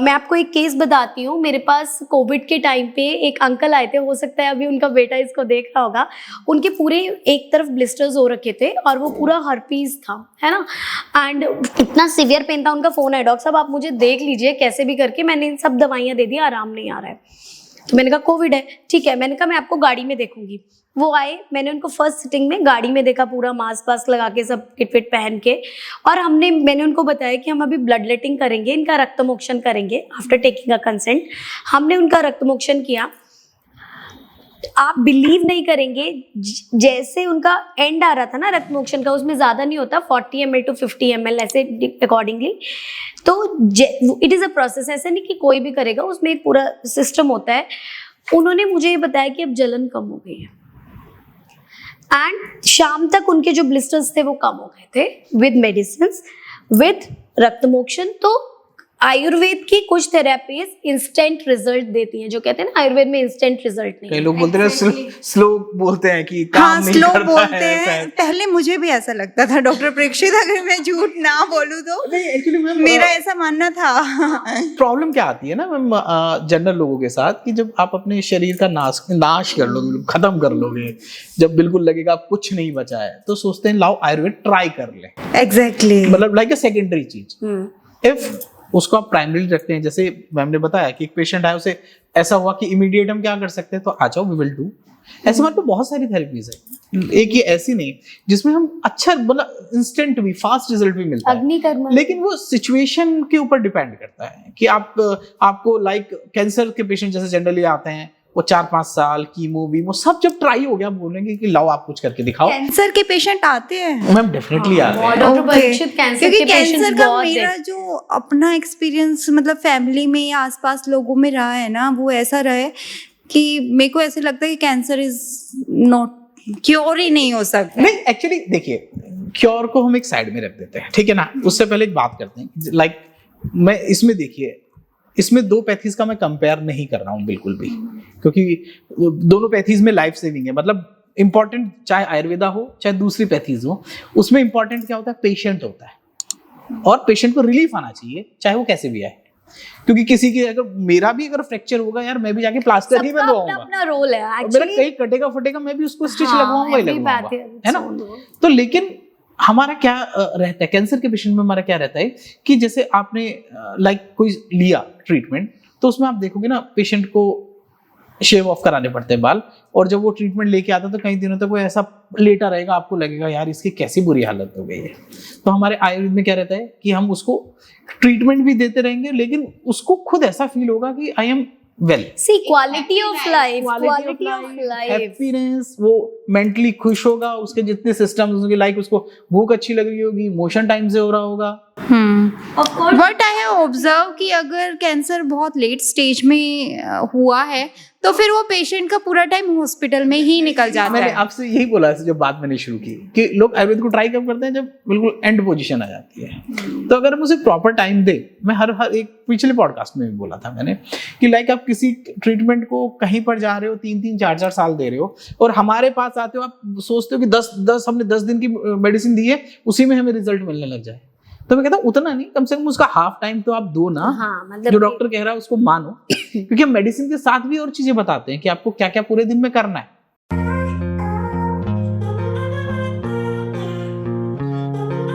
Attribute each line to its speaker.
Speaker 1: मैं आपको एक केस बताती हूँ। मेरे पास कोविड के टाइम पे एक अंकल आए थे, हो सकता है अभी उनका बेटा इसको देख रहा होगा। उनके पूरे एक तरफ ब्लिस्टर्स हो रखे थे और वो पूरा हर्पीज था, है ना, एंड इतना सीवियर पेन था। उनका फोन है, डॉक्टर साहब आप मुझे देख लीजिए कैसे भी करके। मैंने इन सब दवाइयाँ दे दी, आराम नहीं आ रहा है। तो मैंने कहा कोविड है, ठीक है। मैंने कहा मैं आपको गाड़ी में देखूंगी। वो आए, मैंने उनको फर्स्ट सिटिंग में गाड़ी में देखा, पूरा मास्क वास्क लगा के, सब किट विट पहन के। और मैंने उनको बताया कि हम अभी ब्लड लेटिंग करेंगे, इनका रक्तमोक्षण करेंगे आफ्टर टेकिंग अ कंसेंट। हमने उनका रक्तमोक्षण किया। आप बिलीव नहीं करेंगे, जैसे उनका एंड आ रहा था ना रक्तमोक्षण का, उसमें ज्यादा नहीं होता, 40 ml to 50 ml ऐसे अकॉर्डिंगली। तो इट इज अ प्रोसेस, ऐसे नहीं कि कोई भी करेगा, उसमें एक पूरा सिस्टम होता है। उन्होंने मुझे ये बताया कि अब जलन कम हो गई है एंड शाम तक उनके जो ब्लिस्टर्स थे वो कम हो गए थे विद मेडिसिन, विद रक्तमोक्षण। तो आयुर्वेद की कुछ थेरेपीज इंस्टेंट रिजल्ट देती हैं, जो कहते हैं ना आयुर्वेद में इंस्टेंट रिजल्ट नहीं।
Speaker 2: कई लोग बोलते हैं स्लो बोलते हैं कि काम
Speaker 3: हाँ,
Speaker 2: नहीं
Speaker 3: स्लो
Speaker 2: करता
Speaker 3: बोलते
Speaker 2: है।
Speaker 3: हैं। पहले मुझे भी ऐसा लगता था डॉक्टर प्रेक्षित, अगर मैं झूठ ना बोलूं तो।
Speaker 2: नहीं, एक्चुअली मैम
Speaker 3: मेरा ऐसा मानना था।
Speaker 2: प्रॉब्लम क्या आती है ना मैम जनरल लोगों के साथ, कि जब आप अपने शरीर का नाश कर लोगे, खत्म कर लोगे, जब बिल्कुल लगेगा आप कुछ नहीं बचा है, तो सोचते हैं लाओ आयुर्वेद ट्राई कर ले।
Speaker 3: एग्जैक्टली,
Speaker 2: मतलब लाइक अ सेकेंडरी चीज। इफ उसको आप प्राइमरी रखते हैं, जैसे मैम ने बताया कि एक पेशेंट आया, उसे ऐसा हुआ कि इमीडिएट हम क्या कर सकते हैं, तो आ जाओ वी विल डू। ऐसे हमारे पे बहुत सारी थेरेपीज है, एक ये ऐसी नहीं जिसमें हम अच्छा मतलब इंस्टेंट भी फास्ट रिजल्ट भी मिलता है, लेकिन वो सिचुएशन के ऊपर डिपेंड करता है कि आपको लाइक कैंसर के पेशेंट जैसे जनरली आते हैं, वो 4-5 साल कीमो वीमो सब जब ट्राई हो गया, बोलेंगे कि लाओ आप कुछ करके दिखाओ।
Speaker 3: कैंसर के पेशेंट आते हैं
Speaker 2: मैम डेफिनेटली आते हैं।
Speaker 1: डॉक्टर परीक्षित,
Speaker 3: क्योंकि कैंसर का मेरा जो अपना एक्सपीरियंस मतलब फैमिली में या आसपास लोगों में रहा है ना, वो ऐसा रहा है कि मेरे को ऐसे लगता है कि कैंसर इज नॉट क्योर ही नहीं हो सकता।
Speaker 2: नहीं, एक्चुअली देखिए, क्योर को हम एक साइड में रख देते हैं, ठीक है ना। उससे पहले एक बात करते हैं, लाइक मैं इसमें देखिए, इसमें दो पैथीज का मैं कंपेयर नहीं कर रहा हूं बिल्कुल भी, क्योंकि दोनों पैथीज में लाइफ सेविंग है। मतलब इंपॉर्टेंट चाहे आयुर्वेदा हो चाहे दूसरी पैथीज हो, उसमें इंपॉर्टेंट क्या होता है, पेशेंट होता है, और पेशेंट को रिलीफ आना चाहिए चाहे वो कैसे भी आए। क्योंकि किसी की अगर मेरा भी अगर फ्रैक्चर होगा यार, मैं भी जाके प्लास्टर ही बनवाऊंगा,
Speaker 1: अपना रोल है
Speaker 2: मेरा कहीं कटेगा फटेगा, मैं भी उसको स्टिच लगवाऊंगा ही लगवाऊंगा, है ना। तो लेकिन हमारा क्या रहता है कैंसर के पेशेंट में, हमारा क्या रहता है कि जैसे आपने लाइक कोई लिया ट्रीटमेंट, तो उसमें आप देखोगे ना पेशेंट को शेव ऑफ कराने पड़ते हैं बाल, और जब वो ट्रीटमेंट लेके आता है तो कई दिनों तक वो ऐसा लेटा रहेगा, आपको लगेगा यार इसकी कैसी बुरी हालत हो गई है। तो हमारे आयुर्वेद में क्या रहता है कि हम उसको ट्रीटमेंट भी देते रहेंगे, लेकिन उसको खुद ऐसा फील होगा कि I am well.
Speaker 1: See quality of life,
Speaker 2: happiness, वो मेंटली खुश होगा, उसके जितने सिस्टम्स होंगे, लाइक उसको भूख अच्छी लग रही होगी, मोशन टाइम से हो रहा होगा।
Speaker 3: बट आई हैव ऑब्जर्व कि अगर कैंसर बहुत लेट स्टेज में हुआ है तो फिर वो पेशेंट का पूरा टाइम हॉस्पिटल में ही निकल जाता है।
Speaker 2: मैंने आपसे यही बोला जब बात मैंने शुरू की कि लोग आयुर्वेद को ट्राई कब करते हैं, जब बिल्कुल एंड पोजीशन आ जाती है। तो अगर हम उसे प्रॉपर टाइम दे, मैं हर एक पिछले पॉडकास्ट में भी बोला था मैंने कि लाइक आप किसी ट्रीटमेंट को कहीं पर जा रहे हो, 3-3, 4-4 साल दे रहे हो, और हमारे पास आते हो, आप सोचते हो कि 10 हमने 10 दिन की मेडिसिन दी है, उसी में हमें रिजल्ट मिलने लग जाए। तो मैं कहता हूँ उतना नहीं, कम से कम उसका हाफ टाइम तो आप दो ना।
Speaker 1: हाँ, मतलब
Speaker 2: जो डॉक्टर कह रहा है उसको मानो, क्योंकि हम मेडिसिन के साथ भी और चीजें बताते हैं कि आपको क्या क्या पूरे दिन में करना है।